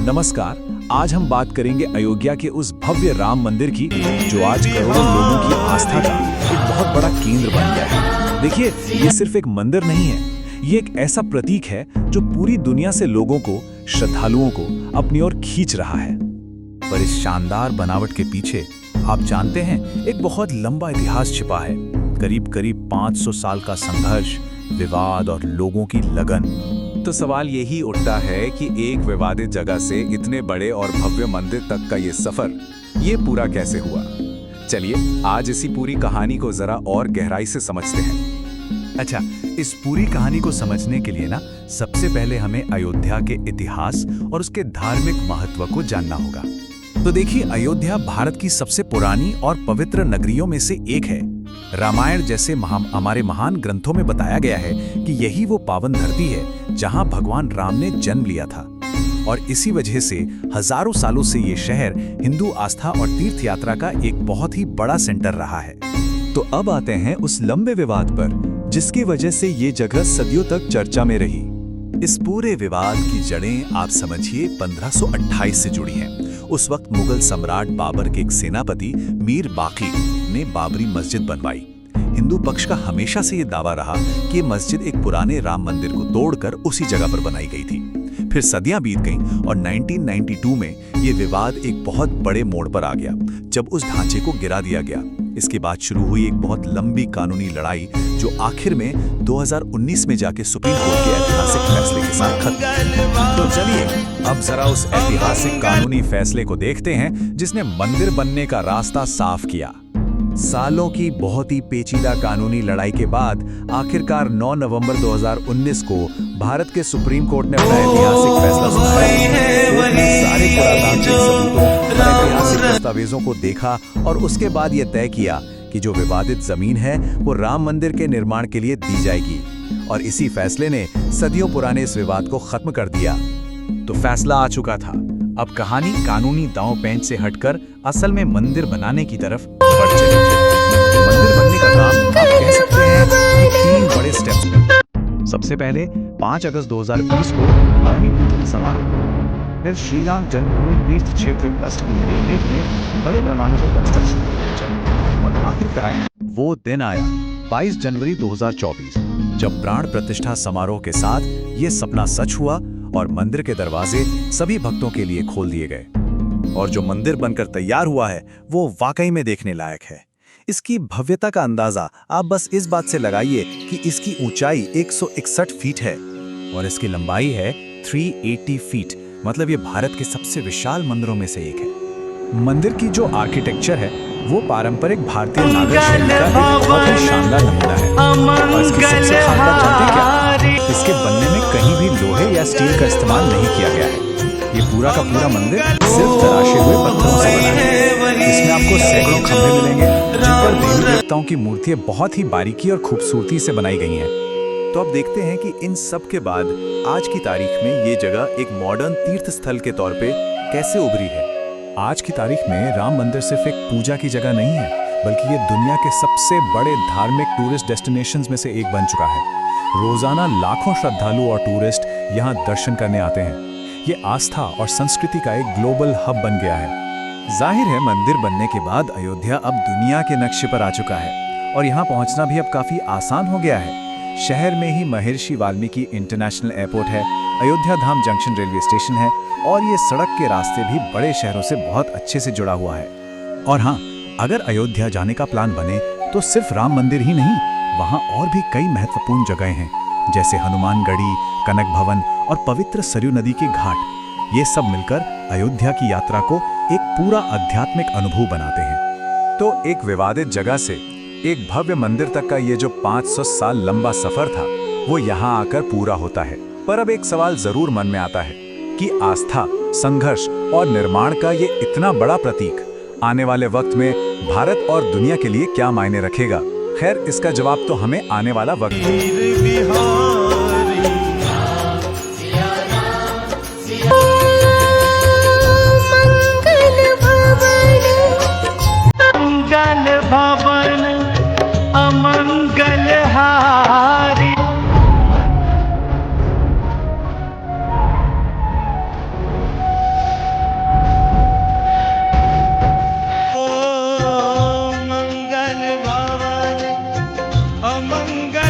नमस्कार। आज हम बात करेंगे अयोध्या के उस भव्य राम मंदिर की जो आज करोड़ों लोगों की आस्था का एक बहुत बड़ा केंद्र बन गया है। देखिए, ये सिर्फ एक मंदिर नहीं है, ये एक ऐसा प्रतीक है जो पूरी दुनिया से लोगों को, श्रद्धालुओं को अपनी ओर खींच रहा है। पर इस शानदार बनावट के पीछे आप जानते हैं, एक बहुत लंबा इतिहास छिपा है। करीब 500 साल का संघर्ष, विवाद और लोगों की लगन। तो सवाल यही उठता है कि एक विवादित जगह से इतने बड़े और भव्य मंदिर तक का ये सफर, ये पूरा कैसे हुआ? चलिए आज इसी पूरी कहानी को जरा और गहराई से समझते हैं। अच्छा, इस पूरी कहानी को समझने के लिए सबसे पहले हमें अयोध्या के इतिहास और उसके धार्मिक महत्व को जानना होगा। तो देखिए, अयोध्या भारत की सबसे पुरानी और पवित्र नगरियों में से एक है। रामायण जैसे हमारे महान ग्रंथों में बताया गया है कि यही वो पावन धरती है जहां भगवान राम ने जन्म लिया था। और इसी वजह से हजारों सालों से ये शहर हिंदू आस्था और तीर्थ यात्रा का एक बहुत ही बड़ा सेंटर रहा है। तो अब आते हैं उस लंबे विवाद पर जिसकी वजह से ये जगह सदियों तक चर्चा में रही। इस पूरे विवाद की जड़ें आप समझिए 1528 से जुड़ी हैं। उस वक्त मुगल सम्राट बाबर के एक सेनापति मीर बाकी ने बाबरी मस्जिद बनवाई। हिंदू पक्ष का हमेशा से ये दावा रहा कि ये मस्जिद एक पुराने राम मंदिर को तोड़कर उसी जगह पर बनाई गई थी। फिर सदियां बीत गईं और 1992 में ये विवाद एक बहुत बड़े मोड़ पर आ गया, जब उस ढांचे को गिरा दिया गया। इसके बाद शुरू हुई एक बहुत लंबी कानूनी लड़ाई जो आखिर में 2019 में जाके सुप्रीम कोर्ट के ऐतिहासिक फैसले के साथ खत्म हुई। तो चलिए अब जरा उस ऐतिहासिक कानूनी फैसले को देखते हैं जिसने मंदिर बनने का रास्ता साफ किया। सालों की बहुत ही पेचीदा कानूनी लड़ाई के बाद आखिरकार 9 नवंबर 2019 को भारत के सुप्रीम कोर्ट ने अपना ऐतिहासिक फैसला सुनाया। कोर्ट ने सारे पुरातात्विक सबूतों और ऐतिहासिक दस्तावेजों को देखा और उसके बाद यह तय किया कि जो विवादित जमीन है वो राम मंदिर के निर्माण के लिए दी जाएगी। और इसी फैसले ने सदियों पुराने इस विवाद को खत्म कर दिया। तो फैसला आ चुका था। अब कहानी कानूनी दांव पेंच से हटकर असल में मंदिर बनाने की तरफ बढ़ चली। मंदिर बनने का काम आप कह सकते हैं 3 बड़े स्टेप्स में। सबसे पहले 5 अगस्त 2020 को भूमि समारोह, फिर श्री राम जन्मभूमि तीर्थ क्षेत्र ट्रस्ट में बड़े पैमाने पर कंस्ट्रक्शन, और आखिरकार वो दिन आया 22 जनवरी 2024, जब प्राण प्रतिष्ठा समारोह के साथ ये सपना सच हुआ और मंदिर के दरवाजे सभी भक्तों के लिए खोल दिए गए। और जो मंदिर बनकर तैयार हुआ है वो वाकई में देखने लायक है। इसकी भव्यता का अंदाजा आप बस इस बात से लगाइए कि इसकी ऊंचाई 161 फीट है और इसकी लंबाई है 380 फीट। मतलब ये भारत के सबसे विशाल मंदिरों में से एक है। मंदिर की जो आर्किटेक्चर है वो पारंपरिक भारतीय नागर शैली का एक बहुत ही शानदार नमूना है। और इसकी सबसे खास बात जानते हैं क्या? इसके बनने में कहीं भी लोहे या स्टील का इस्तेमाल नहीं किया गया है। ये पूरा का पूरा मंदिर सिर्फ तराशे हुए पत्थरों से बना है। इसमें आपको सैकड़ों खंभे मिलेंगे जिन पर देवी देवताओं की मूर्तियां बहुत ही बारीकी और खूबसूरती से बनाई गई हैं। तो अब देखते हैं कि इन सब के बाद आज की तारीख में ये जगह एक मॉडर्न तीर्थ स्थल के तौर पे कैसे उभरी है। आज की तारीख में राम मंदिर सिर्फ एक पूजा की जगह नहीं है, बल्कि ये दुनिया के सबसे बड़े धार्मिक टूरिस्ट डेस्टिनेशंस में से एक बन चुका है। रोजाना लाखों श्रद्धालु और टूरिस्ट यहाँ दर्शन करने आते हैं। ये आस्था और संस्कृति का एक ग्लोबल हब बन गया है। जाहिर है, मंदिर बनने के बाद अयोध्या अब दुनिया के नक्शे पर आ चुका है और यहाँ पहुँचना भी अब काफी आसान हो गया है। शहर में ही महर्षि वाल्मीकि इंटरनेशनल एयरपोर्ट है, अयोध्या धाम जंक्शन रेलवे स्टेशन है और ये सड़क के रास्ते भी बड़े शहरों से बहुत अच्छे से जुड़ा हुआ है। और हाँ, अगर अयोध्या जाने का प्लान बने तो सिर्फ राम मंदिर ही नहीं, वहाँ और भी कई महत्वपूर्ण जगहें हैं, जैसे हनुमानगढ़ी, कनक भवन और पवित्र सरयू नदी के घाट। ये सब मिलकर अयोध्या की यात्रा को एक पूरा आध्यात्मिक अनुभव बनाते हैं। तो एक विवादित जगह से एक भव्य मंदिर तक का ये जो 500 साल लंबा सफर था वो यहाँ आकर पूरा होता है। पर अब एक सवाल जरूर मन में आता है कि आस्था, संघर्ष और निर्माण का ये इतना बड़ा प्रतीक आने वाले वक्त में भारत और दुनिया के लिए क्या मायने रखेगा? खैर, इसका जवाब तो हमें आने वाला वक्त देगा।